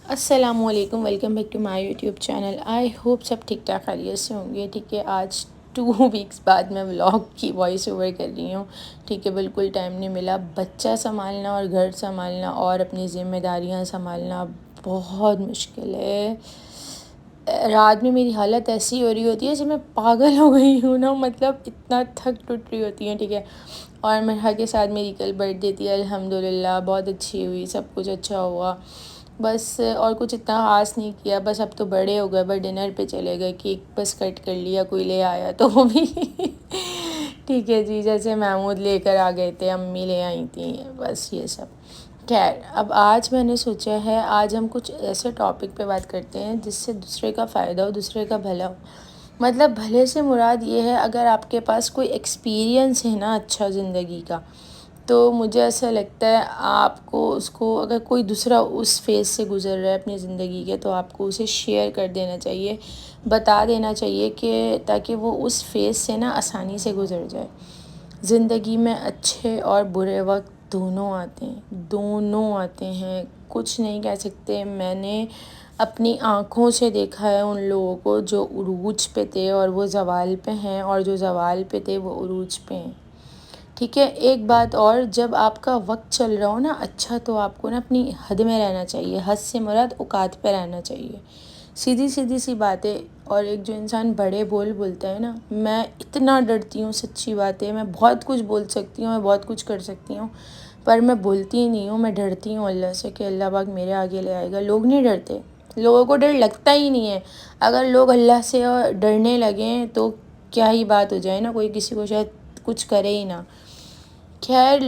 السلام علیکم، welcome back to my YouTube channel. I hope سب ٹھیک ٹھاک خیریت سے ہوں گے۔ ٹھیک ہے، آج 2 ویکس بعد میں ولاگ کی وائس اوور کر رہی ہوں۔ ٹھیک ہے، بالکل ٹائم نہیں ملا۔ بچہ سنبھالنا اور گھر سنبھالنا اور اپنی ذمہ داریاں سنبھالنا بہت مشکل ہے۔ رات میں میری حالت ایسی ہو رہی ہوتی ہے جیسے میں پاگل ہو گئی ہوں نا، مطلب اتنا تھک ٹوٹ رہی ہوتی ہیں۔ ٹھیک ہے، اور مرحا کے ساتھ میری کل برتھ ڈے تھی، الحمدللہ بہت اچھی ہوئی، سب کچھ اچھا ہوا۔ بس اور کچھ اتنا خاص نہیں کیا، بس اب تو بڑے ہو گئے، بس ڈنر پہ چلے گئے، کیک بس کٹ کر لیا، کوئی لے آیا تو وہ بھی ٹھیک ہے جی، جیسے محمود لے کر آ گئے تھے، امی لے آئی تھیں، بس یہ سب۔ خیر، اب آج میں نے سوچا ہے آج ہم کچھ ایسے ٹاپک پہ بات کرتے ہیں جس سے دوسرے کا فائدہ ہو، دوسرے کا بھلا ہو۔ مطلب بھلے سے مراد یہ ہے، اگر آپ کے پاس کوئی ایکسپیرینس ہے نا اچھا زندگی کا، تو مجھے ایسا لگتا ہے آپ کو اس کو، اگر کوئی دوسرا اس فیز سے گزر رہا ہے اپنی زندگی کے، تو آپ کو اسے شیئر کر دینا چاہیے، بتا دینا چاہیے، کہ تاکہ وہ اس فیز سے نا آسانی سے گزر جائے۔ زندگی میں اچھے اور برے وقت دونوں آتے ہیں، دونوں آتے ہیں، کچھ نہیں کہہ سکتے۔ میں نے اپنی آنکھوں سے دیکھا ہے ان لوگوں کو جو عروج پہ تھے اور وہ زوال پہ ہیں، اور جو زوال پہ تھے وہ عروج پہ ہیں۔ ٹھیک ہے، ایک بات اور، جب آپ کا وقت چل رہا ہو نا اچھا، تو آپ کو نا اپنی حد میں رہنا چاہیے، حد سے مراد اوقات پہ رہنا چاہیے، سیدھی سیدھی سی باتیں۔ اور ایک جو انسان بڑے بول بولتا ہے نا، میں اتنا ڈرتی ہوں، سچی بات ہے، میں بہت کچھ بول سکتی ہوں، میں بہت کچھ کر سکتی ہوں، پر میں بولتی ہی نہیں ہوں، میں ڈرتی ہوں اللہ سے کہ اللہ پاک میرے آگے لے آئے گا۔ لوگ نہیں ڈرتے، لوگوں کو ڈر لگتا ہی نہیں ہے۔ اگر لوگ اللہ سے ڈرنے لگیں تو کیا ہی بات ہو جائے نا، کوئی کسی کو شاید کچھ کرے ہی نہ۔ خیر،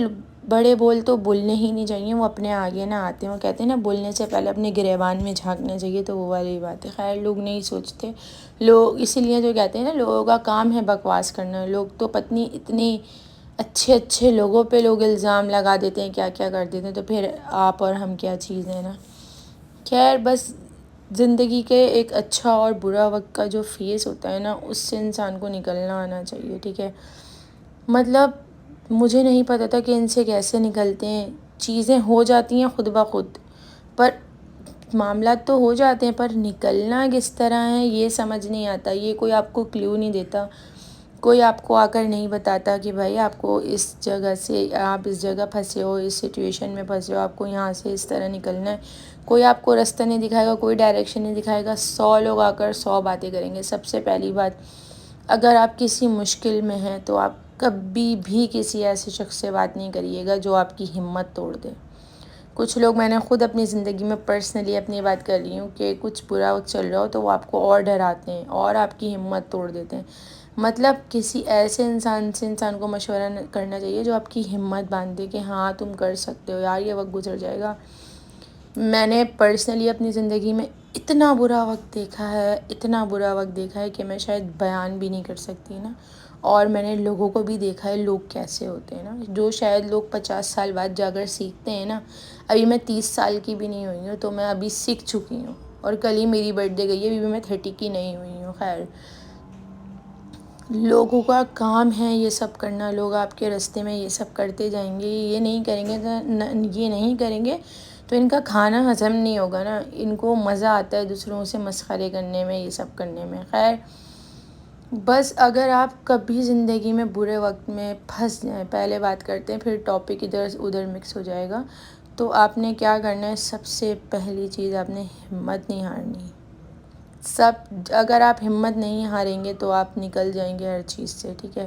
بڑے بول تو بولنے ہی نہیں چاہیے، وہ اپنے آگے نہ آتے ہیں، وہ کہتے ہیں نا بولنے سے پہلے اپنے گریبان میں جھانکنا چاہیے، تو وہ والی بات ہے۔ خیر، لوگ نہیں سوچتے، لوگ اسی لیے جو کہتے ہیں نا، لوگوں کا کام ہے بکواس کرنا۔ لوگ تو پتنی اتنی اچھے اچھے لوگوں پہ لوگ الزام لگا دیتے ہیں، کیا کیا کر دیتے ہیں، تو پھر آپ اور ہم کیا چیز ہیں نا۔ خیر، بس زندگی کے ایک اچھا اور برا وقت کا جو فیس ہوتا ہے نا، اس سے انسان کو نکلنا آنا چاہیے۔ ٹھیک ہے، مطلب مجھے نہیں پتہ تھا کہ ان سے کیسے نکلتے ہیں، چیزیں ہو جاتی ہیں خود بخود، پر معاملات تو ہو جاتے ہیں، پر نکلنا کس طرح ہے یہ سمجھ نہیں آتا۔ یہ کوئی آپ کو کلیو نہیں دیتا، کوئی آپ کو آ کر نہیں بتاتا کہ بھائی آپ کو اس جگہ سے، آپ اس جگہ پھنسے ہو، اس سچویشن میں پھنسے ہو، آپ کو یہاں سے اس طرح نکلنا ہے۔ کوئی آپ کو راستہ نہیں دکھائے گا، کوئی ڈائریکشن نہیں دکھائے گا۔ 100 لوگ آ کر 100 باتیں کریں گے۔ سب سے پہلی بات، اگر آپ کسی مشکل میں ہیں تو آپ کبھی بھی کسی ایسے شخص سے بات نہیں کریے گا جو آپ کی ہمت توڑ دے۔ کچھ لوگ، میں نے خود اپنی زندگی میں پرسنلی اپنی بات کر رہی ہوں، کہ کچھ برا وقت چل رہا ہو تو وہ آپ کو اور ڈراتے ہیں اور آپ کی ہمت توڑ دیتے ہیں۔ مطلب کسی ایسے انسان سے انسان کو مشورہ کرنا چاہیے جو آپ کی ہمت باندھ دے کہ ہاں تم کر سکتے ہو یار، یہ وقت گزر جائے گا۔ میں نے پرسنلی اپنی زندگی میں اتنا برا وقت دیکھا ہے، اتنا برا وقت دیکھا ہے کہ میں شاید بیان بھی نہیں کر سکتی نا۔ اور میں نے لوگوں کو بھی دیکھا ہے لوگ کیسے ہوتے ہیں نا، جو شاید لوگ 50 سال بعد جا کر سیکھتے ہیں نا۔ ابھی میں 30 سال کی بھی نہیں ہوئی ہوں، تو میں ابھی سیکھ چکی ہوں، اور کل ہی میری برتھ ڈے گئی ہے، ابھی بھی میں 30 کی نہیں ہوئی ہوں۔ خیر، لوگوں کا کام ہے یہ سب کرنا، لوگ آپ کے راستے میں یہ سب کرتے جائیں گے، یہ نہیں کریں گے تو یہ نہیں کریں گے تو ان کا کھانا ہضم نہیں ہوگا نا۔ ان کو مزہ آتا ہے دوسروں سے مسخرے کرنے میں، یہ سب کرنے میں۔ خیر، بس اگر آپ کبھی زندگی میں برے وقت میں پھنس جائیں، پہلے بات کرتے ہیں، پھر ٹاپک ادھر ادھر مکس ہو جائے گا، تو آپ نے کیا کرنا ہے، سب سے پہلی چیز آپ نے ہمت نہیں ہارنی۔ اگر آپ ہمت نہیں ہاریں گے تو آپ نکل جائیں گے ہر چیز سے۔ ٹھیک ہے،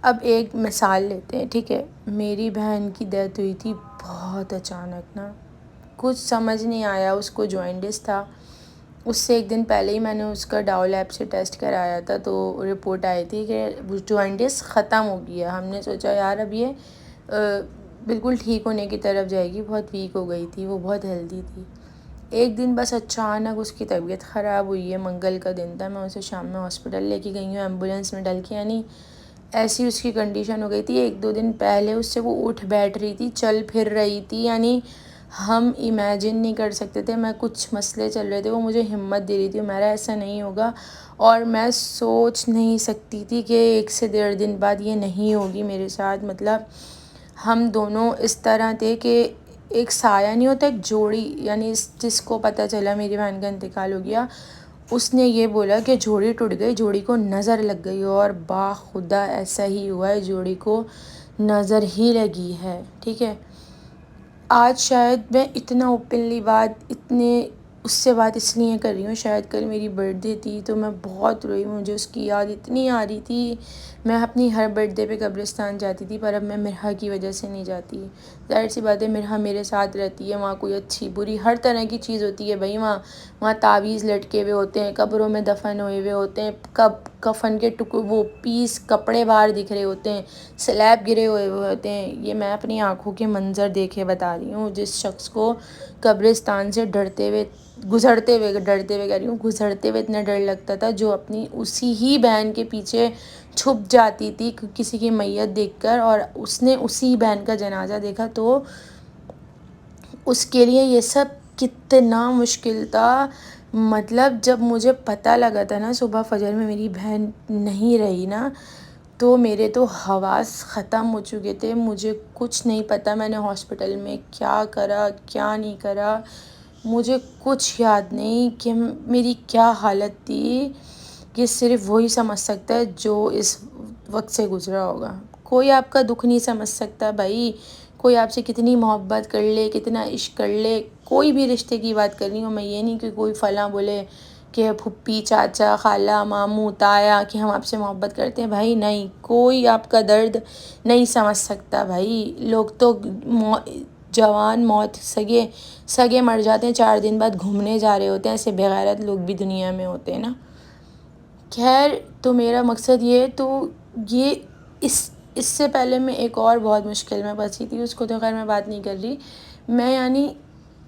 اب ایک مثال لیتے ہیں۔ ٹھیک ہے، میری بہن کی ڈیتھ ہوئی تھی بہت اچانک نا، کچھ سمجھ نہیں آیا، اس کو جوائنٹس تھا۔ اس سے ایک دن پہلے ہی میں نے اس کا ڈاؤ لیب سے ٹیسٹ کرایا تھا، تو رپورٹ آئی تھی کہ جوائنٹس ختم ہو گیا۔ ہم نے سوچا یار اب یہ بالکل ٹھیک ہونے کی طرف جائے گی، بہت ویک ہو گئی تھی، وہ بہت ہیلدی تھی۔ ایک دن بس اچانک اس کی طبیعت خراب ہوئی ہے، منگل کا دن تھا، میں اسے شام میں ہاسپٹل لے کے گئی ہوں ایمبولینس میں ڈل کے، یعنی ایسی اس کی کنڈیشن ہو گئی تھی۔ 1-2 دن پہلے اس سے وہ اٹھ بیٹھ رہی تھی، چل پھر رہی تھی، یعنی ہم امیجن نہیں کر سکتے تھے۔ میں کچھ مسئلے چل رہے تھے، وہ مجھے ہمت دے رہی تھی، میرا ایسا نہیں ہوگا، اور میں سوچ نہیں سکتی تھی کہ 1 سے 1.5 دن بعد یہ نہیں ہوگی میرے ساتھ۔ مطلب ہم دونوں اس طرح تھے کہ ایک سایہ نہیں ہوتا، ایک جوڑی، یعنی جس کو پتہ چلا میری بہن کا انتقال ہو گیا، اس نے یہ بولا کہ جوڑی ٹوٹ گئی، جوڑی کو نظر لگ گئی، اور باخدا ایسا ہی ہوا ہے، جوڑی کو نظر ہی لگی ہے، ٹھیک ہے۔ آج شاید میں اتنا اوپنلی اس سے بات اس لیے کر رہی ہوں، شاید کل میری برتھ ڈے تھی تو میں بہت روئی، مجھے اس کی یاد اتنی آ رہی تھی۔ میں اپنی ہر برتھ ڈے پہ قبرستان جاتی تھی، پر اب میں مرحا کی وجہ سے نہیں جاتی۔ ظاہر سی بات ہے، مرحا میرے ساتھ رہتی ہے، وہاں کوئی اچھی بری ہر طرح کی چیز ہوتی ہے بھائی، وہاں تعویذ لٹکے ہوئے ہوتے ہیں، قبروں میں دفن ہوئے ہوئے ہوتے ہیں، کفن کے وہ پیس کپڑے باہر دکھ رہے ہوتے ہیں، سلیب گرے ہوئے ہوتے ہیں۔ یہ میں اپنی آنکھوں کے منظر دیکھے بتا رہی ہوں۔ جس شخص کو قبرستان سے گزرتے ہوئے اتنا ڈر لگتا تھا، جو اپنی اسی ہی بہن کے پیچھے چھپ جاتی تھی کسی کی میت دیکھ کر، اور اس نے اسی بہن کا جنازہ دیکھا، تو اس کے لیے یہ سب کتنا مشکل تھا۔ مطلب جب مجھے پتہ لگا تھا نا صبح فجر میں میری بہن نہیں رہی نا، تو میرے تو حواس ختم ہو چکے تھے، مجھے کچھ نہیں پتہ میں نے ہاسپٹل میں کیا کرا کیا نہیں کرا، مجھے کچھ یاد نہیں کہ میری کیا حالت تھی، کہ صرف وہی سمجھ سکتا ہے جو اس وقت سے گزرا ہوگا۔ کوئی آپ کا دکھ نہیں سمجھ سکتا بھائی، کوئی آپ سے کتنی محبت کر لے، کتنا عشق کر لے، کوئی بھی رشتے کی بات کر رہی ہوں میں، یہ نہیں کہ کوئی فلاں بولے کہ پھپھی چاچا خالہ ماموں تایا کہ ہم آپ سے محبت کرتے ہیں، بھائی نہیں، کوئی آپ کا درد نہیں سمجھ سکتا بھائی۔ لوگ تو جوان موت سگے مر جاتے ہیں، 4 دن بعد گھومنے جا رہے ہوتے ہیں، ایسے بغیرت لوگ بھی دنیا میں ہوتے ہیں نا۔ خیر، تو میرا مقصد یہ، تو یہ اس سے پہلے میں ایک اور بہت مشکل میں پھنسی تھی، اس کو تو خیر میں بات نہیں کر رہی، میں یعنی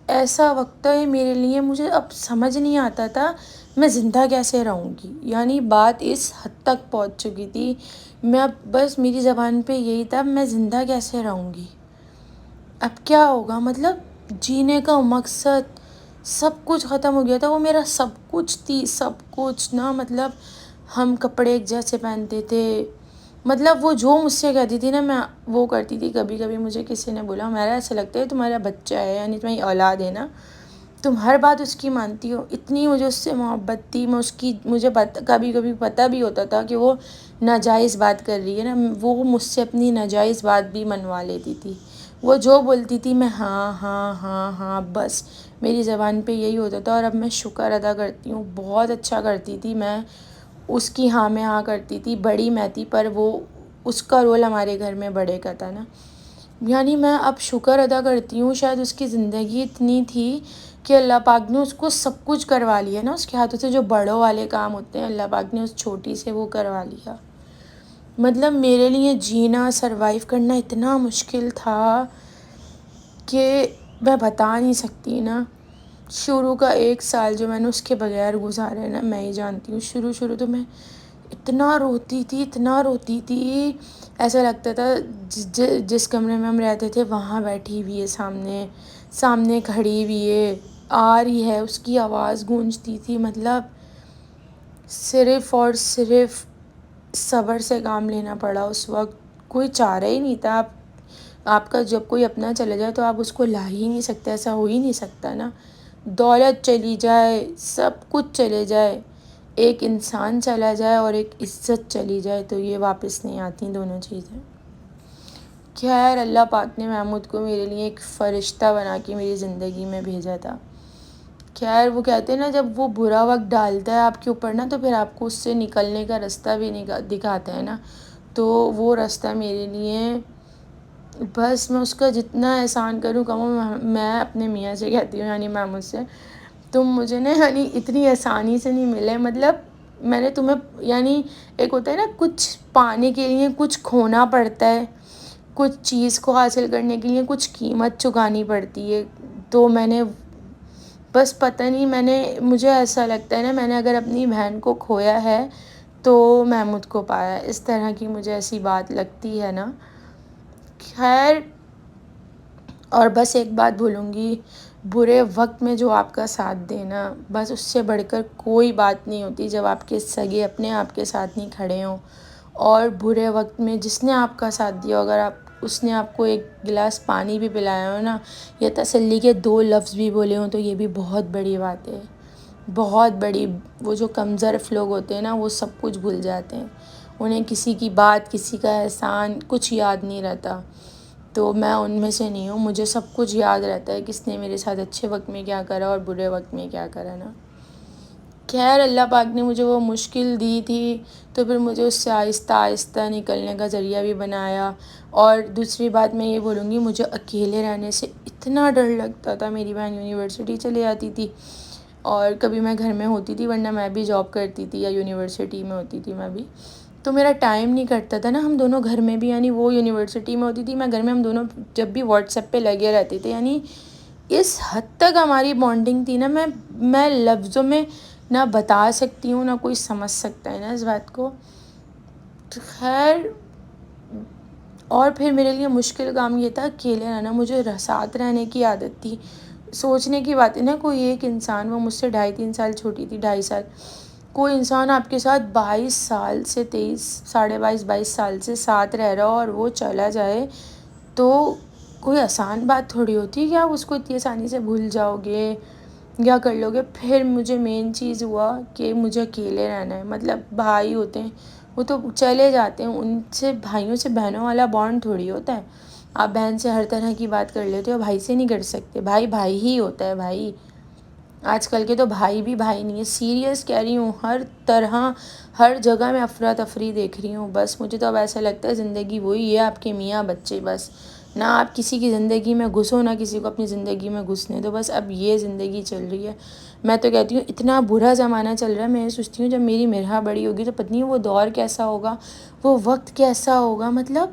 ایسا وقت ہے میرے لیے، مجھے اب سمجھ نہیں آتا تھا میں زندہ کیسے رہوں گی، یعنی بات اس حد تک پہنچ چکی تھی، میں اب بس میری زبان پہ یہی تھا، میں زندہ کیسے رہوں گی، اب کیا ہوگا، مطلب جینے کا مقصد سب کچھ ختم ہو گیا تھا، وہ میرا سب کچھ تھی، سب کچھ نا، مطلب ہم کپڑے ایک جیسے پہنتے تھے، مطلب وہ جو مجھ سے کہتی تھی نا میں وہ کرتی تھی۔ کبھی کبھی مجھے کسی نے بولا، میرا ایسا لگتا ہے تمہارا بچہ ہے، یعنی تمہاری اولاد ہے نا، تم ہر بات اس کی مانتی ہو، اتنی مجھے اس سے محبت تھی، مجھے کبھی کبھی پتہ بھی ہوتا تھا کہ وہ ناجائز بات کر رہی ہے نا، وہ مجھ سے اپنی ناجائز بات بھی منوا لیتی تھی، وہ جو بولتی تھی میں ہاں ہاں ہاں ہاں، بس میری زبان پہ یہی ہوتا تھا۔ اور اب میں شکر ادا کرتی ہوں، بہت اچھا کرتی تھی میں، اس کی ہاں میں ہاں کرتی تھی، بڑی میں تھی، پر وہ اس کا رول ہمارے گھر میں بڑے کا تھا نا، یعنی میں اب شکر ادا کرتی ہوں، شاید اس کی زندگی اتنی تھی کہ اللہ پاک نے اس کو سب کچھ کروا لیا نا، اس کے ہاتھوں سے جو بڑوں والے کام ہوتے ہیں اللہ پاک نے اس چھوٹی سے وہ کروا لیا۔ مطلب میرے لیے جینا، سروائیو کرنا اتنا مشکل تھا کہ میں بتا نہیں سکتی نا۔ شروع کا 1 سال جو میں نے اس کے بغیر گزارا ہے نا، میں ہی جانتی ہوں، شروع تو میں اتنا روتی تھی، ایسا لگتا تھا جس کمرے میں ہم رہتے تھے وہاں بیٹھی ہوئی ہے، سامنے کھڑی ہوئی ہے، آ رہی ہے، اس کی آواز گونجتی تھی، مطلب صرف اور صرف صبر سے کام لینا پڑا اس وقت، کوئی چارہ ہی نہیں تھا۔ آپ کا جب کوئی اپنا چلے جائے تو آپ اس کو لا ہی نہیں سکتے، ایسا ہو ہی نہیں سکتا نا، دولت چلی جائے، سب کچھ چلے جائے، ایک انسان چلا جائے اور ایک عزت چلی جائے تو یہ واپس نہیں آتی دونوں چیزیں۔ خیر، اللہ پاک نے محمود کو میرے لیے ایک فرشتہ بنا کے میری زندگی میں بھیجا تھا۔ خیر، وہ کہتے ہیں نا جب وہ برا وقت ڈالتا ہے آپ کے اوپر نا، تو پھر آپ کو اس سے نکلنے کا رستہ بھی دکھاتا ہے نا، تو وہ رستہ میرے لیے، بس میں اس کا جتنا احسان کروں کم، میں اپنے میاں سے کہتی ہوں یعنی محمود سے، تم مجھے نا یعنی اتنی آسانی سے نہیں ملے، مطلب میں نے تمہیں، یعنی ایک ہوتا ہے نا کچھ پانے کے لیے کچھ کھونا پڑتا ہے، کچھ چیز کو حاصل کرنے کے لیے کچھ قیمت چکانی پڑتی ہے، تو میں نے بس پتہ نہیں، مجھے ایسا لگتا ہے نا میں نے اگر اپنی بہن کو کھویا ہے تو محمود کو پایا، اس طرح کی مجھے ایسی بات لگتی ہے نا۔ خیر، اور بس ایک بات بولوں گی، برے وقت میں جو آپ کا ساتھ دینا، بس اس سے بڑھ کر کوئی بات نہیں ہوتی جب آپ کے سگے اپنے آپ کے ساتھ نہیں کھڑے ہوں، اور برے وقت میں جس نے آپ کا ساتھ دیا، اگر آپ اس نے آپ کو ایک گلاس پانی بھی پلایا ہو نا، یا تسلی کے 2 لفظ بھی بولے ہوں، تو یہ بھی بہت بڑی بات ہے، بہت بڑی۔ وہ جو کمزرف لوگ ہوتے ہیں نا، وہ سب کچھ بھول جاتے ہیں، انہیں کسی کی بات، کسی کا احسان کچھ یاد نہیں رہتا۔ تو میں ان میں سے نہیں ہوں، مجھے سب کچھ یاد رہتا ہے، کس نے میرے ساتھ اچھے وقت میں کیا کرا اور برے وقت میں کیا کرا نا۔ خیر اللہ پاک نے مجھے وہ مشکل دی تھی، تو پھر مجھے اس سے آہستہ آہستہ نکلنے کا ذریعہ بھی بنایا۔ اور دوسری بات میں یہ بولوں گی، مجھے اکیلے رہنے سے اتنا ڈر لگتا تھا۔ میری بہن یونیورسٹی چلے جاتی تھی اور کبھی میں گھر میں ہوتی تھی، ورنہ میں بھی جاب کرتی تھی یا یونیورسٹی میں ہوتی تھی میں بھی، تو میرا ٹائم نہیں کٹتا تھا نا۔ ہم دونوں گھر میں بھی، یعنی وہ یونیورسٹی میں ہوتی تھی، میں گھر میں، ہم دونوں جب بھی واٹس ایپ پہ لگے رہتے تھے، یعنی اس حد تک ہماری بانڈنگ تھی نا، میں لفظوں میں نہ بتا سکتی ہوں، نہ کوئی سمجھ سکتا ہے نا اس بات کو۔ تو خیر، اور پھر میرے لیے مشکل کام یہ تھا اکیلے رہنا، مجھے ساتھ رہنے کی عادت تھی۔ سوچنے کی بات ہے نا، کوئی ایک انسان، وہ مجھ سے 2.5-3 سال چھوٹی تھی، 2.5 سال، کوئی انسان آپ کے ساتھ 22 سال سے 23، 22.5 سال سے ساتھ رہ رہا ہو اور وہ چلا جائے، تو کوئی آسان بات تھوڑی ہوتی ہے کہ آپ اس کو اتنی آسانی سے بھول جاؤ گے یا کر لو گے۔ پھر مجھے مین چیز ہوا کہ مجھے اکیلے رہنا ہے۔ مطلب بھائی ہوتے ہیں وہ تو چلے جاتے ہیں، ان سے، بھائیوں سے بہنوں والا بانڈ تھوڑی ہوتا ہے۔ آپ بہن سے ہر طرح کی بات کر لیتے ہو، بھائی سے نہیں کر سکتے، بھائی بھائی ہی ہوتا ہے بھائی۔ آج کل کے تو بھائی بھی بھائی نہیں ہے، سیریس کہہ رہی ہوں، ہر طرح ہر جگہ میں افراتفری دیکھ رہی ہوں۔ بس مجھے تو اب ایسا لگتا ہے زندگی وہی ہے آپ کے میاں بچے، بس نہ آپ کسی کی زندگی میں گھسو، نہ کسی کو اپنی زندگی میں گھسنے دو، بس اب یہ زندگی چل رہی ہے۔ میں تو کہتی ہوں اتنا برا زمانہ چل رہا ہے، میں یہ سوچتی ہوں جب میری مرحا بڑی ہوگی تو پتہ نہیں وہ دور کیسا ہوگا، وہ وقت کیسا ہوگا۔ مطلب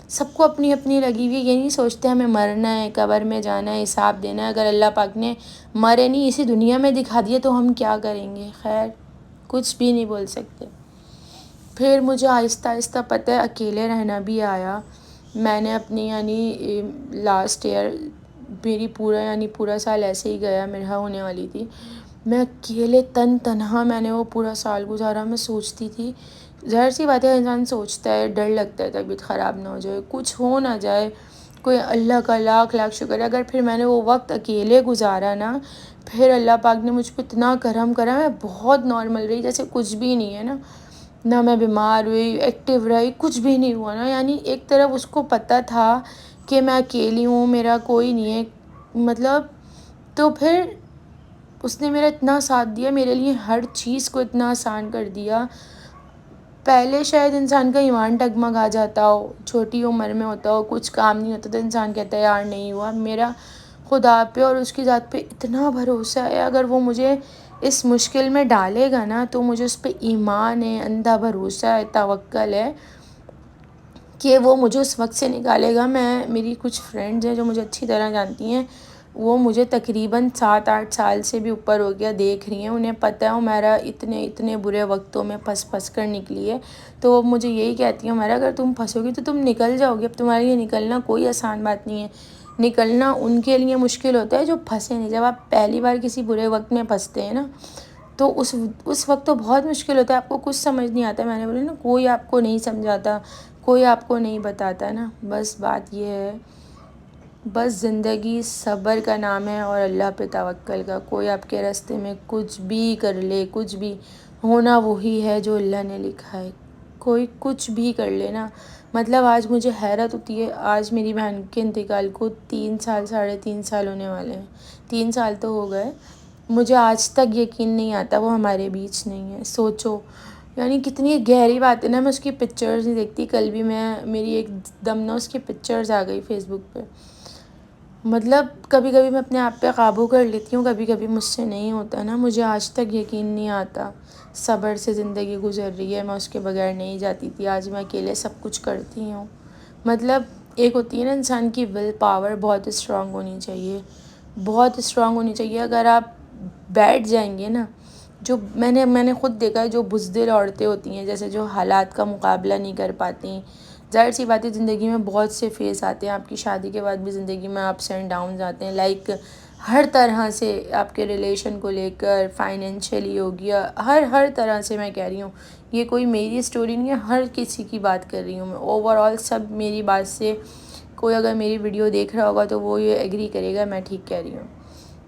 سب کو اپنی اپنی لگی ہوئی، یہ نہیں سوچتے ہمیں مرنا ہے، قبر میں جانا ہے، حساب دینا ہے۔ اگر اللہ پاک نے مرے نہیں اسی دنیا میں دکھا دیے تو ہم کیا کریں گے؟ خیر، کچھ بھی نہیں بول سکتے۔ پھر مجھے آہستہ آہستہ پتہ ہے اکیلے رہنا بھی آیا۔ میں نے اپنی، یعنی لاسٹ ایئر میری پورا سال ایسے ہی گیا، مرحا ہونے والی تھی، میں اکیلے تنہا میں نے وہ پورا سال گزارا۔ میں سوچتی تھی، ظاہر سی بات ہے انسان سوچتا ہے، ڈر لگتا ہے طبیعت خراب نہ ہو جائے، کچھ ہو نہ جائے، کوئی اللہ کا لاکھ لاکھ شکر ہے۔ اگر پھر میں نے وہ وقت اکیلے گزارا نا، پھر اللہ پاک نے مجھ پہ اتنا کرم کرا، میں بہت نارمل رہی، جیسے کچھ بھی نہیں ہے نا، نہ میں بیمار ہوئی، ایکٹیو رہی، کچھ بھی نہیں ہوا نا۔ یعنی ایک طرف اس کو پتہ تھا کہ میں اکیلی ہوں، میرا کوئی نہیں ہے، مطلب، تو پھر اس نے میرا اتنا ساتھ دیا، میرے لیے ہر چیز کو اتنا آسان کر دیا۔ پہلے شاید انسان کا ایمان ڈگمگا جاتا ہو، چھوٹی عمر میں ہوتا ہو، کچھ کام نہیں ہوتا تو انسان کہتا ہے یار نہیں ہوا۔ میرا خدا پہ اور اس کی ذات پہ اتنا بھروسہ ہے، اگر وہ مجھے اس مشکل میں ڈالے گا نا تو مجھے اس پہ ایمان ہے، اندھا بھروسہ ہے، توکل ہے کہ وہ مجھے اس وقت سے نکالے گا۔ میری کچھ فرینڈز ہیں جو مجھے اچھی طرح جانتی ہیں، وہ مجھے تقریباً 7-8 سال سے بھی اوپر ہو گیا دیکھ رہی ہیں، انہیں پتہ ہے میرا اتنے برے وقتوں میں پھنس کر نکلی ہے، تو وہ مجھے یہی کہتی ہیں میرا اگر تم پھنسو گی تو تم نکل جاؤ گی، اب تمہارے لیے نکلنا کوئی آسان بات نہیں ہے، نکلنا ان کے لیے مشکل ہوتا ہے جو پھنسے نہیں۔ جب آپ پہلی بار کسی برے وقت میں پھنستے ہیں نا تو اس وقت تو بہت مشکل ہوتا ہے، آپ کو کچھ سمجھ نہیں آتا۔ میں نے بولا نا، کوئی آپ کو نہیں سمجھاتا، کوئی آپ کو نہیں بتاتا نا، بس بات یہ ہے، بس زندگی صبر کا نام ہے اور اللہ پہ توکل کا۔ کوئی آپ کے راستے میں کچھ بھی کر لے، کچھ بھی ہونا وہی ہے جو اللہ نے لکھا ہے، کوئی کچھ بھی کر لے نا۔ مطلب آج مجھے حیرت ہوتی ہے، آج میری بہن کے انتقال کو 3 سال، 3.5 سال ہونے والے ہیں، 3 سال تو ہو گئے، مجھے آج تک یقین نہیں آتا وہ ہمارے بیچ نہیں ہے۔ سوچو یعنی کتنی گہری بات ہے نا۔ میں اس کی پکچرز نہیں دیکھتی، کل بھی میری ایک دم نا اس کی پکچرز آ گئی فیس بک پہ۔ مطلب کبھی کبھی میں اپنے آپ پہ قابو کر لیتی ہوں، کبھی کبھی مجھ سے نہیں ہوتا نا۔ مجھے آج تک یقین نہیں آتا، صبر سے زندگی گزر رہی ہے، میں اس کے بغیر نہیں جاتی تھی، آج میں اکیلے سب کچھ کرتی ہوں۔ مطلب ایک ہوتی ہے نا انسان کی ول پاور، بہت اسٹرانگ ہونی چاہیے، بہت اسٹرانگ ہونی چاہیے۔ اگر آپ بیٹھ جائیں گے نا، جو میں نے خود دیکھا ہے، جو بزدل عورتیں ہوتی ہیں، جیسے جو حالات کا مقابلہ نہیں کر پاتی، ظاہر سی بات ہے زندگی میں بہت سے فیز آتے ہیں، آپ کی شادی کے بعد بھی زندگی میں اپس اینڈ ڈاؤنز آتے ہیں، لائک ہر طرح سے، آپ کے ریلیشن کو لے کر، فائنینشلی ہو گیا، ہر طرح سے میں کہہ رہی ہوں، یہ کوئی میری اسٹوری نہیں ہے، ہر کسی کی بات کر رہی ہوں میں، اوور آل سب میری بات سے کوئی اگر میری ویڈیو دیکھ رہا ہوگا تو وہ یہ ایگری کرے گا میں ٹھیک کہہ رہی ہوں.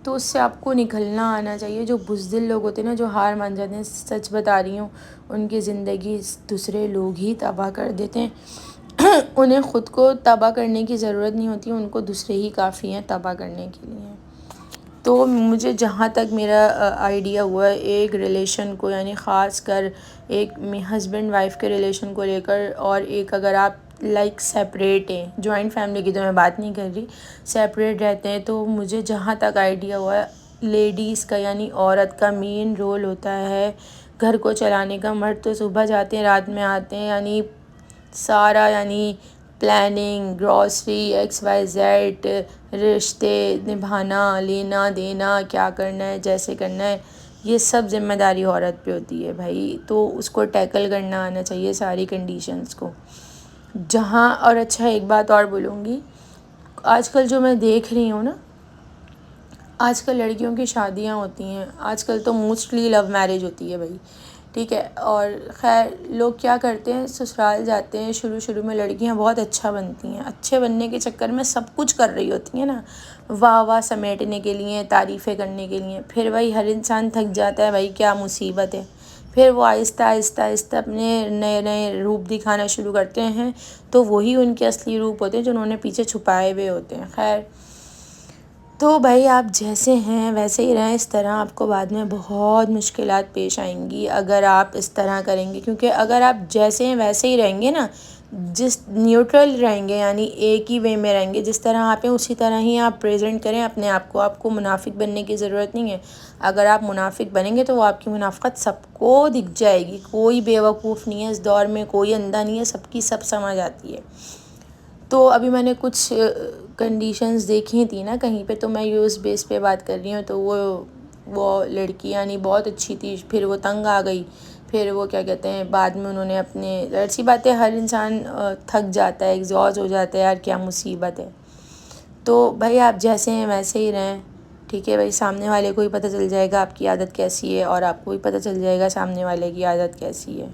تو اس سے آپ کو نکلنا آنا چاہیے. جو بزدل لوگ ہوتے ہیں نا، جو ہار مان جاتے ہیں، سچ بتا رہی ہوں، ان کی زندگی دوسرے لوگ ہی تباہ کر دیتے ہیں. انہیں خود کو تباہ کرنے کی ضرورت نہیں ہوتی، ان کو دوسرے ہی کافی ہیں تباہ کرنے کے لیے. تو مجھے جہاں تک میرا آئیڈیا ہوا ہے ایک ریلیشن کو، یعنی خاص کر ایک ہسبینڈ وائف کے ریلیشن کو لے کر، اور ایک اگر آپ لائک سیپریٹ ہیں، جوائنٹ فیملی کی تو میں بات نہیں کر رہی، سیپریٹ رہتے ہیں، تو مجھے جہاں تک آئیڈیا ہوا ہے لیڈیز کا یعنی عورت کا مین رول ہوتا ہے گھر کو چلانے کا. مرد تو صبح جاتے ہیں رات میں آتے ہیں، یعنی سارا یعنی planning, grocery, X Y Z, رشتے نبھانا، لینا دینا، کیا کرنا ہے، جیسے کرنا ہے، یہ سب ذمہ داری عورت پہ ہوتی ہے بھائی. تو اس کو ٹیکل کرنا آنا چاہیے ساری کنڈیشنز کو. جہاں اور اچھا ایک بات اور بولوں گی، آج کل جو میں دیکھ رہی ہوں نا، آج کل لڑکیوں کی شادیاں ہوتی ہیں، آج کل تو موسٹلی لو میرج ہوتی ہے بھائی، ٹھیک ہے. اور خیر لوگ کیا کرتے ہیں، سسرال جاتے ہیں، شروع میں لڑکیاں بہت اچھا بنتی ہیں، اچھے بننے کے چکر میں سب کچھ کر رہی ہوتی ہیں نا، واہ واہ سمیٹنے کے لیے، تعریفیں کرنے کے لیے. پھر وہی ہر انسان تھک جاتا ہے، بھائی کیا مصیبت ہے. پھر وہ آہستہ آہستہ آہستہ اپنے نئے نئے روپ دکھانا شروع کرتے ہیں، تو وہی ان کے اصلی روپ ہوتے ہیں جو انہوں نے پیچھے چھپائے ہوئے ہوتے ہیں. خیر تو بھائی آپ جیسے ہیں ویسے ہی رہیں. اس طرح آپ کو بعد میں بہت مشکلات پیش آئیں گی اگر آپ اس طرح کریں گے، کیونکہ اگر آپ جیسے ہیں ویسے ہی رہیں گے نا، جس نیوٹرل رہیں گے، یعنی ایک ہی وے میں رہیں گے، جس طرح آپ ہیں اسی طرح ہی آپ پریزنٹ کریں اپنے آپ کو. آپ کو منافق بننے کی ضرورت نہیں ہے. اگر آپ منافق بنیں گے تو وہ آپ کی منافقت سب کو دکھ جائے گی. کوئی بیوقوف نہیں ہے اس دور میں، کوئی اندھا نہیں ہے، سب کی سب سمجھ آتی ہے. تو ابھی میں نے کچھ کنڈیشنز دیکھی تھی نا کہیں پہ، تو میں یہ اس بیس پہ بات کر رہی ہوں. تو وہ لڑکی یعنی بہت اچھی تھی، پھر وہ تنگ آ گئی، پھر وہ کیا کہتے ہیں بعد میں انہوں نے اپنے، ایسی بات ہے ہر انسان تھک جاتا ہے، ایگزاسٹ ہو جاتا ہے، یار کیا مصیبت ہے. تو بھائی آپ جیسے ہیں ویسے ہی رہیں، ٹھیک ہے بھائی. سامنے والے کو بھی پتہ چل جائے گا آپ کی عادت کیسی ہے، اور آپ کو بھی پتہ چل جائے گا سامنے والے کی عادت کیسی ہے.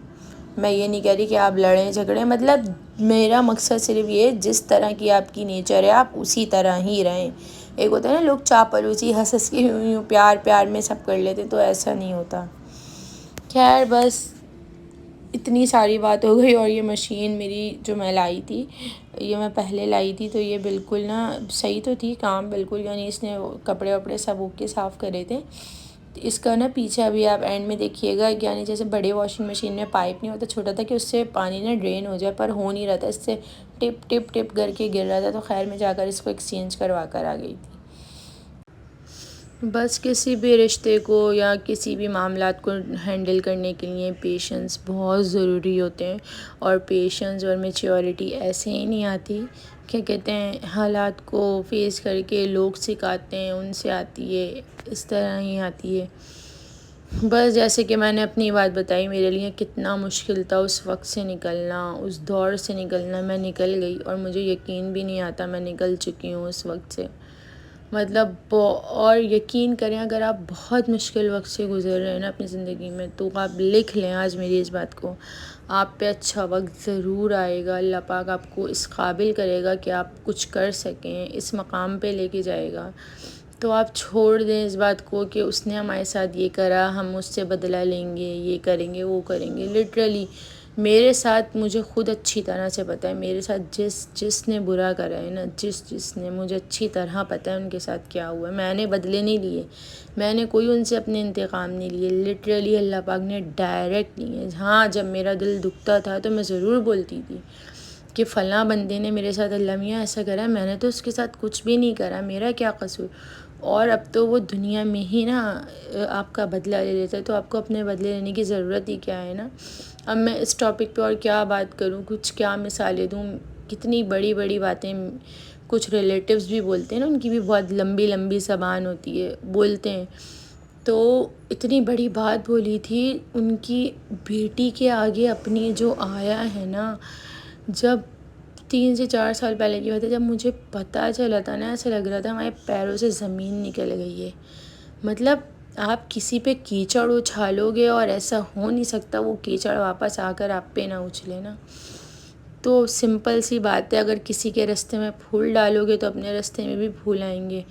میں یہ نہیں کہہ رہی کہ آپ لڑیں جھگڑیں، مطلب میرا مقصد صرف یہ جس طرح کی آپ کی نیچر ہے آپ اسی طرح ہی رہیں. ایک ہوتا ہے نا لوگ چاپلوسی ہنس ہنس کے یوں پیار پیار میں سب کر لیتے، تو ایسا نہیں ہوتا. خیر بس اتنی ساری بات ہو گئی. اور یہ مشین میری جو میں لائی تھی، یہ میں پہلے لائی تھی، تو یہ بالکل نا صحیح تو تھی کام بالکل، یعنی اس نے کپڑے وپڑے سب اوکے صاف کرے تھے. اس کا نا پیچھے ابھی آپ اینڈ میں دیکھیے گا، یعنی جیسے بڑے واشنگ مشین میں پائپ نہیں ہوتا چھوٹا تھا کہ اس سے پانی نا ڈرین ہو جائے، پر ہو نہیں رہا تھا، اس سے ٹپ ٹپ ٹپ کر کے گر رہا تھا. تو خیر میں جا کر اس کو ایکسچینج کروا کر آ گئی تھی. بس کسی بھی رشتے کو یا کسی بھی معاملات کو ہینڈل کرنے کے لیے پیشنس بہت ضروری ہوتے ہیں. اور پیشنس اور میچیورٹی ایسے ہی نہیں آتی، کیا کہتے ہیں حالات کو فیس کر کے لوگ سکھاتے ہیں، ان سے آتی ہے، اس طرح ہی آتی ہے. بس جیسے کہ میں نے اپنی بات بتائی، میرے لیے کتنا مشکل تھا اس وقت سے نکلنا، اس دور سے نکلنا. میں نکل گئی اور مجھے یقین بھی نہیں آتا میں نکل چکی ہوں اس وقت سے. مطلب اور یقین کریں اگر آپ بہت مشکل وقت سے گزر رہے ہیں نا اپنی زندگی میں، تو آپ لکھ لیں آج میری اس بات کو، آپ پہ اچھا وقت ضرور آئے گا. اللہ پاک آپ کو اس قابل کرے گا کہ آپ کچھ کر سکیں، اس مقام پہ لے کے جائے گا. تو آپ چھوڑ دیں اس بات کو کہ اس نے ہمارے ساتھ یہ کرا، ہم اس سے بدلہ لیں گے، یہ کریں گے وہ کریں گے. لٹرلی میرے ساتھ مجھے خود اچھی طرح سے پتہ ہے، میرے ساتھ جس نے برا کرا ہے نا، جس نے مجھے اچھی طرح پتہ ہے ان کے ساتھ کیا ہوا ہے. میں نے بدلے نہیں لیے، میں نے کوئی ان سے اپنے انتقام نہیں لیے. لٹرلی اللہ پاک نے ڈائریکٹ لیے. ہاں جب میرا دل دکھتا تھا تو میں ضرور بولتی تھی کہ فلاں بندے نے میرے ساتھ اللہ میاں ایسا کرا، میں نے تو اس کے ساتھ کچھ بھی نہیں کرا، میرا کیا قصور. اور اب تو وہ دنیا میں ہی نا آپ کا بدلہ لے لیتا ہے، تو آپ کو اپنے بدلے لینے کی ضرورت ہی کیا ہے نا. اب میں اس ٹاپک پہ اور کیا بات کروں، کچھ کیا مثالیں دوں، کتنی بڑی بڑی باتیں. کچھ ریلیٹیوز بھی بولتے ہیں نا، ان کی بھی بہت لمبی لمبی زبان ہوتی ہے، بولتے ہیں. تو اتنی بڑی بات بولی تھی ان کی بیٹی کے آگے اپنی، جو آیا ہے نا، جب 3 سے 4 سال پہلے کی بات ہے، جب مجھے پتہ چلا تھا نا، ایسا لگ رہا تھا ہمارے پیروں سے زمین نکل گئی ہے. مطلب آپ کسی پہ کیچڑ اچھالو گے اور ایسا ہو نہیں سکتا وہ کیچڑ واپس آ کر آپ پہ نہ اچھلے نا. تو سمپل سی بات ہے، اگر کسی کے راستے میں پھول ڈالو گے تو اپنے راستے میں بھی پھول آئیں گے،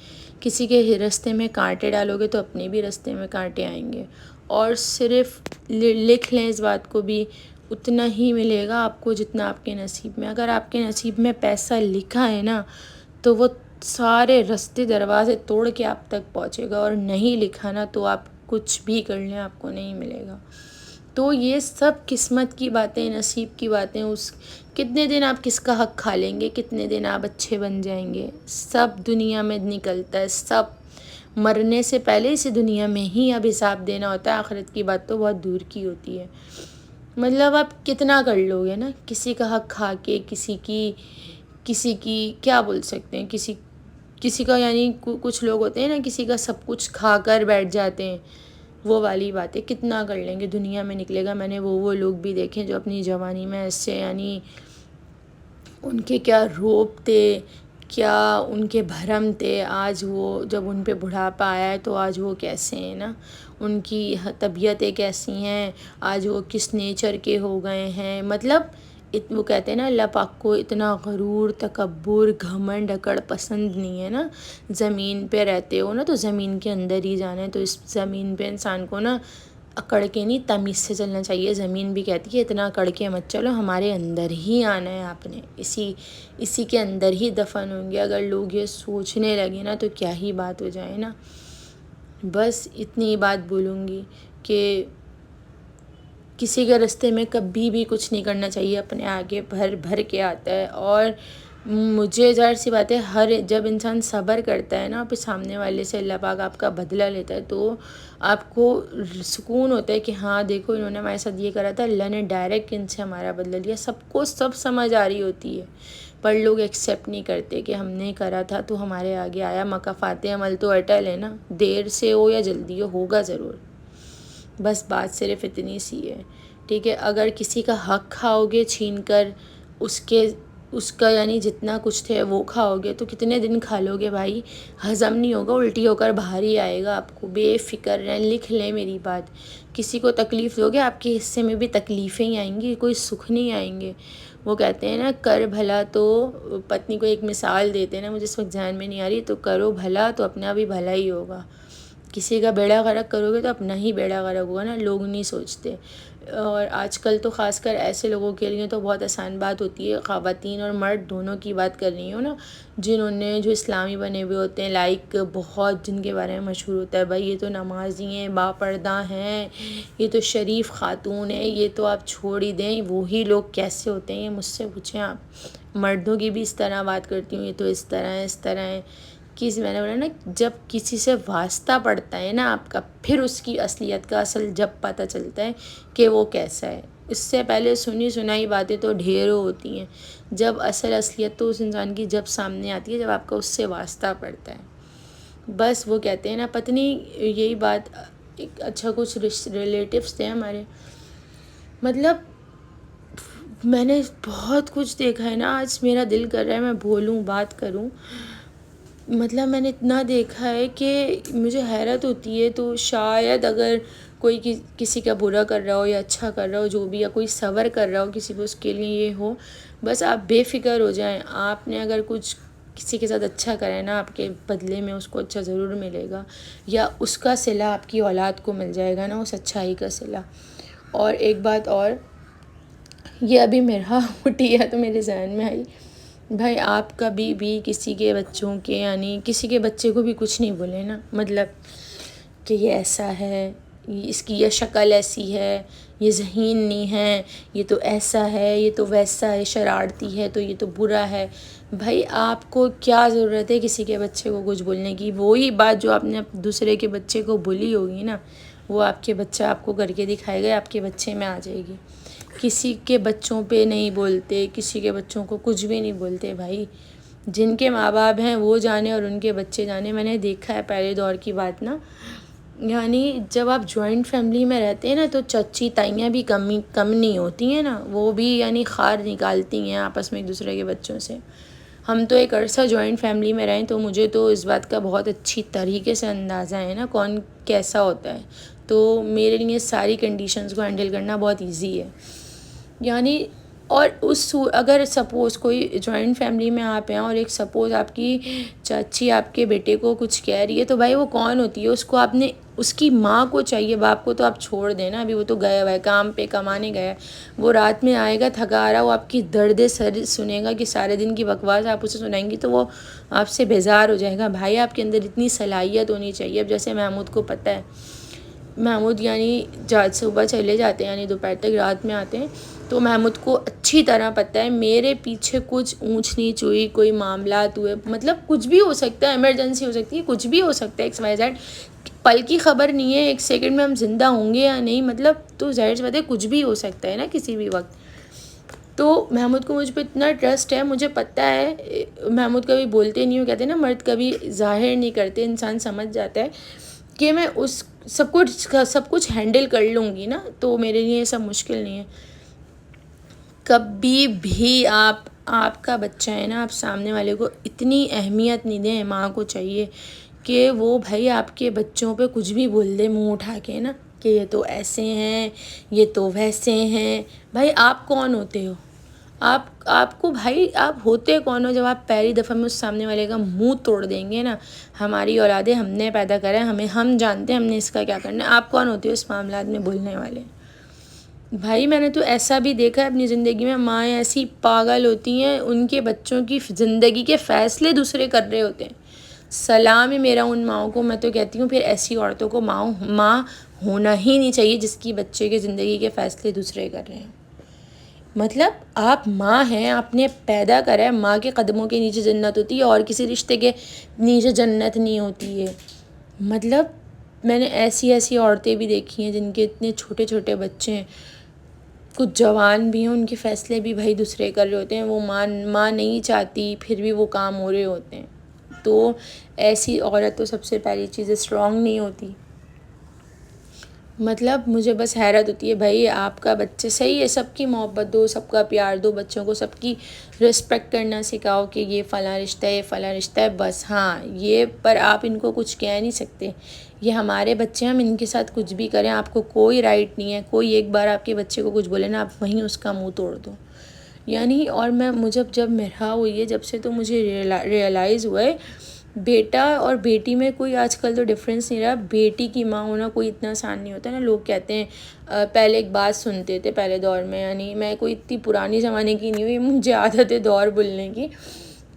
کسی کے راستے میں کانٹے ڈالو گے تو اپنے بھی راستے میں کانٹے آئیں گے. اور صرف لکھ لیں اس بات کو بھی، اتنا ہی ملے گا آپ کو جتنا آپ کے نصیب میں. اگر آپ کے نصیب میں پیسہ لکھا ہے نا تو وہ سارے راستے دروازے توڑ کے آپ تک پہنچے گا، اور نہیں لکھا نا تو آپ کچھ بھی کر لیں آپ کو نہیں ملے گا. تو یہ سب قسمت کی باتیں، نصیب کی باتیں. کتنے دن آپ کس کا حق کھا لیں گے، کتنے دن آپ اچھے بن جائیں گے، سب دنیا میں نکلتا ہے. سب مرنے سے پہلے اسی دنیا میں ہی اب حساب دینا ہوتا ہے. آخرت کی بات تو بہت دور کی ہوتی ہے. مطلب آپ کتنا کر لو گے نا، کسی کا حق کھا کے، کسی کی کیا بول سکتے ہیں، کسی کا یعنی کچھ لوگ ہوتے ہیں نا، کسی کا سب کچھ کھا کر بیٹھ جاتے ہیں. وہ والی بات ہے، کتنا کر لیں گے، دنیا میں نکلے گا. میں نے وہ لوگ بھی دیکھے جو اپنی جوانی میں ایسے یعنی ان کے کیا روب تھے، کیا ان کے بھرم تھے. آج وہ جب ان پہ بڑھاپا آیا ہے تو آج وہ کیسے ہیں نا، ان کی طبیعتیں کیسی ہیں، آج وہ کس نیچر کے ہو گئے ہیں. مطلب وہ کہتے ہیں نا اللہ پاک کو اتنا غرور، تکبر، گھمنڈ، اکڑ پسند نہیں ہے نا. زمین پہ رہتے ہو نا تو زمین کے اندر ہی جانا ہے. تو اس زمین پہ انسان کو نا اکڑ کے نہیں، تمیز سے چلنا چاہیے. زمین بھی کہتی ہے اتنا اکڑ کے مت چلو، ہمارے اندر ہی آنا ہے آپ نے، اسی کے اندر ہی دفن ہوں گے. اگر لوگ یہ سوچنے لگے نا تو کیا ہی بات ہو جائے نا. بس اتنی بات بولوں گی کہ کسی کے راستے میں کبھی بھی کچھ نہیں کرنا چاہیے. اپنے آگے بھر کے آتا ہے. اور مجھے ظاہر سی بات ہے، جب انسان صبر کرتا ہے نا، پھر سامنے والے سے اللہ پاک آپ کا بدلہ لیتا ہے تو آپ کو سکون ہوتا ہے کہ ہاں دیکھو انہوں نے ہمارے ساتھ یہ کرا تھا، اللہ نے ڈائریکٹ ان سے ہمارا بدلہ لیا. سب کو سب سمجھ آ رہی ہوتی ہے، پر لوگ ایکسیپٹ نہیں کرتے کہ ہم نے کرا تھا تو ہمارے آگے آیا. مکافات عمل تو اٹل ہے نا، دیر سے ہو یا جلدی ہوگا ضرور. بس بات صرف اتنی سی ہے، ٹھیک ہے. اگر کسی کا حق کھاؤ گے چھین کر، اس کا یعنی جتنا کچھ تھے وہ کھاؤ گے تو کتنے دن کھا لو گے بھائی، ہضم نہیں ہوگا، الٹی ہو کر باہر ہی آئے گا آپ کو. بے فکر رہیں، لکھ لیں میری بات. کسی کو تکلیف دو گے آپ کے حصے میں بھی تکلیفیں ہی آئیں گی، کوئی سکھ نہیں آئیں گے. وہ کہتے ہیں نا کر بھلا تو پتنی کو ایک مثال دیتے ہیں نا، مجھے اس وقت ذہن میں نہیں آ رہی، تو کرو بھلا تو اپنا بھی بھلا ہی ہوگا. کسی کا بیڑا غرق کرو گے تو اپنا ہی بیڑا غرق ہوگا نا. لوگ نہیں سوچتے. اور آج کل تو خاص کر ایسے لوگوں کے لیے تو بہت آسان بات ہوتی ہے، خواتین اور مرد دونوں کی بات کر رہی ہوں نا، جو اسلامی بنے ہوئے ہوتے ہیں، لائک بہت جن کے بارے میں مشہور ہوتا ہے بھائی یہ تو نمازی ہیں، باپردہ ہیں، یہ تو شریف خاتون ہیں، یہ تو آپ چھوڑ ہی دیں. وہی لوگ کیسے ہوتے ہیں یہ مجھ سے پوچھیں آپ. مردوں کی بھی اس طرح بات کرتی ہوں، یہ تو اس طرح ہے. میں نے بولا نا جب کسی سے واسطہ پڑتا ہے نا آپ کا، پھر اس کی اصلیت کا اصل جب پتہ چلتا ہے کہ وہ کیسا ہے. اس سے پہلے سنی سنائی باتیں تو ڈھیروں ہوتی ہیں. جب اصلیت تو اس انسان کی جب سامنے آتی ہے جب آپ کا اس سے واسطہ پڑتا ہے. بس وہ کہتے ہیں نا، پتہ نہیں یہی بات اچھا کچھ ریلیٹیوس تھے ہمارے، مطلب میں نے بہت کچھ دیکھا ہے نا. آج میرا دل کر رہا ہے میں بولوں، بات کروں. مطلب میں نے اتنا دیکھا ہے کہ مجھے حیرت ہوتی ہے. تو شاید اگر کوئی کسی کا برا کر رہا ہو یا اچھا کر رہا ہو جو بھی، یا کوئی صبر کر رہا ہو کسی پہ، اس کے لیے یہ ہو بس آپ بے فکر ہو جائیں. آپ نے اگر کچھ کسی کے ساتھ اچھا کرا ہے نا، آپ کے بدلے میں اس کو اچھا ضرور ملے گا، یا اس کا صلہ آپ کی اولاد کو مل جائے گا نا، اس اچھائی کا صلہ. اور ایک بات اور، یہ ابھی میرا اٹھی ہے تو میرے ذہن میں آئی. بھائی آپ کبھی بھی کسی کے بچوں کے یعنی کسی کے بچے کو بھی کچھ نہیں بولے نا، مطلب کہ یہ ایسا ہے، اس کی یہ شکل ایسی ہے، یہ ذہین نہیں ہے، یہ تو ایسا ہے، یہ تو ویسا ہے، شرارتی ہے، تو یہ تو برا ہے. بھائی آپ کو کیا ضرورت ہے کسی کے بچے کو کچھ بولنے کی؟ وہی بات جو آپ نے دوسرے کے بچے کو بولی ہوگی نا، وہ آپ کے بچہ آپ کو کر کے دکھائے گا، آپ کے بچے میں آ جائے گی. کسی کے بچوں پہ نہیں بولتے، کسی کے بچوں کو کچھ بھی نہیں بولتے. بھائی جن کے ماں باپ ہیں وہ جانے اور ان کے بچے جانے. میں نے دیکھا ہے پہلے دور کی بات نا، یعنی جب آپ جوائنٹ فیملی میں رہتے ہیں نا تو چچی تائیاں بھی کم نہیں ہوتی ہیں نا، وہ بھی یعنی خار نکالتی ہیں آپس میں ایک دوسرے کے بچوں سے. ہم تو ایک عرصہ جوائنٹ فیملی میں رہیں تو مجھے تو اس بات کا بہت اچھی طریقے سے اندازہ ہے نا کون کیسا ہوتا ہے. تو میرے لیے ساری کنڈیشنز کو ہینڈل کرنا بہت ایزی ہے. یعنی اور اگر سپوز کوئی جوائنٹ فیملی میں آپ ہیں اور ایک سپوز آپ کی چاچی آپ کے بیٹے کو کچھ کہہ رہی ہے، تو بھائی وہ کون ہوتی ہے؟ اس کو آپ نے، اس کی ماں کو چاہیے، باپ کو تو آپ چھوڑ دیں نا، ابھی وہ تو گیا ہوا ہے کام پہ، کمانے گیا ہے، وہ رات میں آئے گا تھکا آ رہا، وہ آپ کی درد سر سنے گا کہ سارے دن کی بکواس آپ اسے سنائیں گی تو وہ آپ سے بیزار ہو جائے گا۔ بھائی آپ کے اندر اتنی صلاحیت ہونی چاہیے۔ اب جیسے محمود کو پتہ ہے، محمود یعنی صبح چلے جاتے ہیں، یعنی دوپہر تک رات میں آتے ہیں، تو محمود کو اچھی طرح پتہ ہے میرے پیچھے کچھ اونچ نیچ ہوئی، کوئی معاملات ہوئے، مطلب کچھ بھی ہو سکتا ہے، ایمرجنسی ہو سکتی ہے، کچھ بھی ہو سکتا ہے، ایکس وائی زیڈ، پل کی خبر نہیں ہے، ایک سیکنڈ میں ہم زندہ ہوں گے یا نہیں، مطلب تو ظاہر سی بات ہے کچھ بھی ہو سکتا ہے نا کسی بھی وقت۔ تو محمود کو مجھ پہ اتنا ٹرسٹ ہے، مجھے پتہ ہے، محمود کبھی بولتے نہیں ہو، کہتے ہیں نا مرد کبھی ظاہر نہیں کرتے، انسان سمجھ جاتا ہے کہ میں اس سب کچھ ہینڈل کر لوں گی نا، تو میرے لیے یہ سب مشکل نہیں ہے۔ کبھی بھی آپ کا بچہ ہے نا، آپ سامنے والے کو اتنی اہمیت نہیں دیں، ماں کو چاہیے کہ وہ بھائی آپ کے بچوں پہ کچھ بھی بول دے منہ اٹھا کے نا، کہ یہ تو ایسے ہیں، یہ تو ویسے ہیں۔ بھائی آپ کون ہوتے ہو؟ آپ کو بھائی آپ ہوتے کون ہو جب آپ پہلی دفعہ میں اس سامنے والے کا منہ توڑ دیں گے نا؟ ہماری اولادیں ہم نے پیدا کرا ہے، ہم جانتے ہیں ہم نے اس کا کیا کرنا ہے۔ آپ کون ہوتے ہو اس معاملات میں بولنے والے؟ بھائی میں نے تو ایسا بھی دیکھا ہے اپنی زندگی میں، مائیں ایسی پاگل ہوتی ہیں، ان کے بچوں کی زندگی کے فیصلے دوسرے کر رہے ہوتے ہیں۔ سلام ہے میرا ان ماؤں کو، میں تو کہتی ہوں پھر ایسی عورتوں کو ماں ہونا ہی نہیں چاہیے جس کی بچے کے زندگی کے فیصلے دوسرے کر رہے ہیں۔ مطلب آپ ماں ہیں، آپ نے پیدا کرا ہے، ماں کے قدموں کے نیچے جنت ہوتی ہے، اور کسی رشتے کے نیچے جنت نہیں ہوتی ہے۔ مطلب میں نے ایسی عورتیں بھی دیکھی ہیں جن کے اتنے چھوٹے چھوٹے بچے ہیں، کچھ جوان بھی ہیں، ان کے فیصلے بھی بھائی دوسرے کر رہے ہوتے ہیں، وہ ماں نہیں چاہتی پھر بھی وہ کام ہو رہے ہوتے ہیں۔ تو ایسی عورت تو سب سے پہلی چیز اسٹرانگ نہیں ہوتی۔ مطلب مجھے بس حیرت ہوتی ہے، بھائی آپ کا بچے صحیح ہے، سب کی محبت دو، سب کا پیار دو، بچوں کو سب کی رسپیکٹ کرنا سکھاؤ کہ یہ فلاں رشتہ ہے، یہ فلاں رشتہ ہے، بس ہاں یہ، پر آپ ان کو کچھ کہہ نہیں سکتے، یہ ہمارے بچے ہیں، ہم ان کے ساتھ کچھ بھی کریں، آپ کو کوئی رائٹ نہیں ہے، کوئی ایک بار آپ کے بچے کو کچھ بولے نا، آپ وہیں اس کا منہ توڑ دو۔ یعنی اور مجھے جب مرحا ہوئی ہے جب سے، تو مجھے ریئلائز ہوا ہے بیٹا اور بیٹی میں کوئی آج کل تو ڈفرینس نہیں رہا۔ بیٹی کی ماں ہونا کوئی اتنا آسان نہیں ہوتا نا، لوگ کہتے ہیں پہلے ایک بات سنتے تھے پہلے دور میں، یعنی میں کوئی اتنی پرانی زمانے کی نہیں ہوئی، مجھے عادت ہے دور بولنے کی،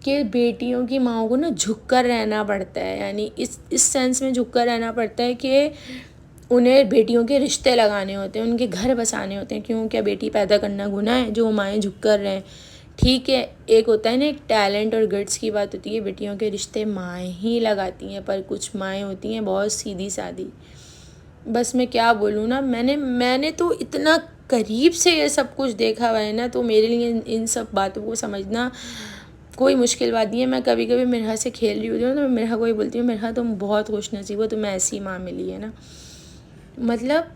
کہ بیٹیوں کی ماؤں کو نا جھک کر رہنا پڑتا ہے، یعنی اس سینس میں جھک کر رہنا پڑتا ہے کہ انہیں بیٹیوں کے رشتے لگانے ہوتے ہیں، ان کے گھر بسانے ہوتے ہیں۔ کیوں؟ کیا بیٹی پیدا کرنا گناہ ہے جو مائیں جھک کر رہے ہیں؟ ٹھیک ہے، ایک ہوتا ہے نا، ایک ٹیلنٹ اور گٹس کی بات ہوتی ہے، بیٹیوں کے رشتے مائیں ہی لگاتی ہیں، پر کچھ مائیں ہوتی ہیں بہت سیدھی سادھی۔ بس میں کیا بولوں نا، میں نے تو اتنا قریب سے یہ سب کچھ دیکھا ہوا ہے نا، تو میرے لیے ان سب باتوں کو سمجھنا کوئی مشکل بات نہیں ہے۔ میں کبھی کبھی مرحا سے کھیل رہی ہوتی ہوں تو میں مرحا کو ہی بولتی ہوں، مرحا تم بہت خوش نصیب ہو، تمہیں ایسی ماں ملی ہے نا۔ مطلب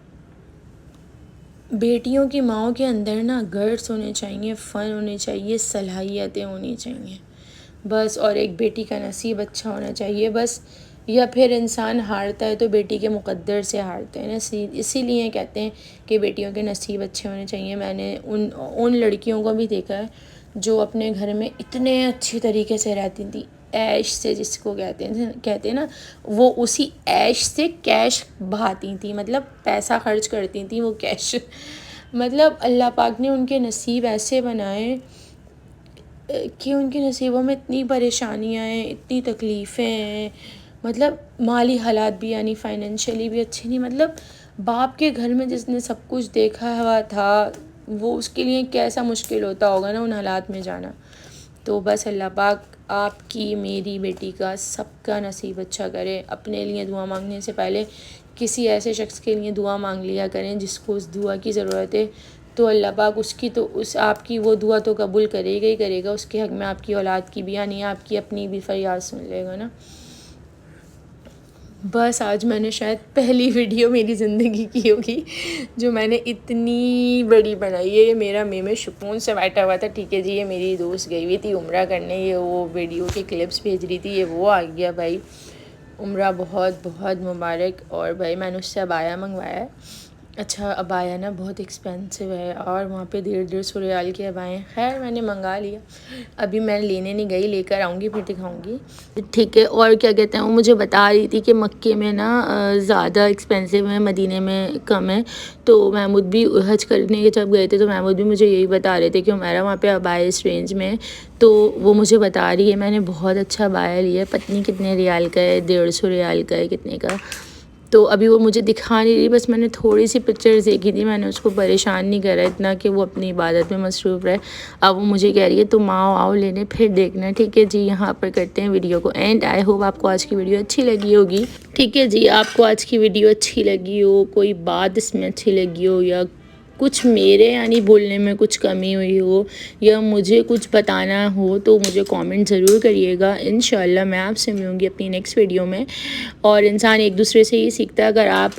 بیٹیوں کی ماؤں کے اندر نا گٹس ہونے چاہیے، فن ہونے چاہیے، صلاحیتیں ہونی چاہیے بس، اور ایک بیٹی کا نصیب اچھا ہونا چاہیے بس، یا پھر انسان ہارتا ہے تو بیٹی کے مقدر سے ہارتے ہیں نا، اسی لیے کہتے ہیں کہ بیٹیوں کے نصیب اچھے ہونے چاہیے۔ میں نے ان لڑکیوں کو بھی دیکھا ہے جو اپنے گھر میں اتنے اچھی طریقے سے رہتی تھیں، عیش سے جس کو کہتے ہیں نا، وہ اسی عیش سے کیش بہاتی تھیں، مطلب پیسہ خرچ کرتی تھیں وہ کیش۔ مطلب اللہ پاک نے ان کے نصیب ایسے بنائے کہ ان کے نصیبوں میں اتنی پریشانیاں ہیں، اتنی تکلیفیں ہیں، مطلب مالی حالات بھی، یعنی فائنینشلی بھی اچھے نہیں، مطلب باپ کے گھر میں جس نے سب کچھ دیکھا ہوا تھا، وہ اس کے لیے کیسا مشکل ہوتا ہوگا نا ان حالات میں جانا۔ تو بس اللہ پاک آپ کی، میری بیٹی کا، سب کا نصیب اچھا کرے۔ اپنے لیے دعا مانگنے سے پہلے کسی ایسے شخص کے لیے دعا مانگ لیا کریں جس کو اس دعا کی ضرورت ہے، تو اللہ پاک اس آپ کی وہ دعا تو قبول کرے گا ہی کرے گا، اس کے حق میں آپ کی اولاد کی بھی، یعنی آپ کی اپنی بھی فریاد سن لے گا نا۔ بس آج میں نے شاید پہلی ویڈیو میری زندگی کی ہوگی جو میں نے اتنی بڑی بنائی ہے۔ یہ میرا میں سکون سے بیٹھا ہوا تھا، ٹھیک ہے جی، یہ میری دوست گئی ہوئی تھی عمرہ کرنے، یہ وہ ویڈیو کے کلپس بھیج رہی تھی، یہ وہ آ گیا بھائی، عمرہ بہت بہت مبارک۔ اور بھائی میں نے اس سے عبایا منگوایا ہے، اچھا ابایا نا بہت ایکسپینسو ہے، اور وہاں پہ 150 ریال کے ابائے ہیں۔ خیر میں نے منگا لیا، ابھی میں لینے نہیں گئی، لے کر آؤں گی پھر دکھاؤں گی، ٹھیک ہے۔ اور کیا کہتے ہیں، وہ مجھے بتا رہی تھی کہ مکے میں نا زیادہ ایکسپینسو ہے، مدینے میں کم ہے۔ تو محمود بھی حج کرنے کے جب گئے تھے تو محمود بھی مجھے یہی بتا رہے تھے کہ ہمارا وہاں پہ ابایا اس رینج میں ہے۔ تو وہ مجھے بتا رہی ہے میں نے بہت اچھا ابایا لیا ہے، پتہ نہیں کتنے ریال کا ہے، 150 ریال کا ہے کتنے کا۔ تو ابھی وہ مجھے دکھا نہیں رہی، بس میں نے تھوڑی سی پکچرز دیکھی تھی، میں نے اس کو پریشان نہیں کرا اتنا کہ وہ اپنی عبادت میں مصروف رہے۔ اب وہ مجھے کہہ رہی ہے تم آؤ لینے پھر دیکھنا، ٹھیک ہے جی۔ یہاں پر کرتے ہیں ویڈیو کو اینڈ۔ آئی ہوپ آپ کو آج کی ویڈیو اچھی لگی ہوگی، ٹھیک ہے جی۔ آپ کو آج کی ویڈیو اچھی لگی ہو، کوئی بات اس میں اچھی لگی ہو، یا کچھ میرے یعنی بولنے میں کچھ کمی ہوئی ہو، یا مجھے کچھ بتانا ہو، تو مجھے کامنٹ ضرور کریے گا۔ انشاءاللہ میں آپ سے ملوں گی اپنی نیکسٹ ویڈیو میں، اور انسان ایک دوسرے سے ہی سیکھتا ہے۔ اگر آپ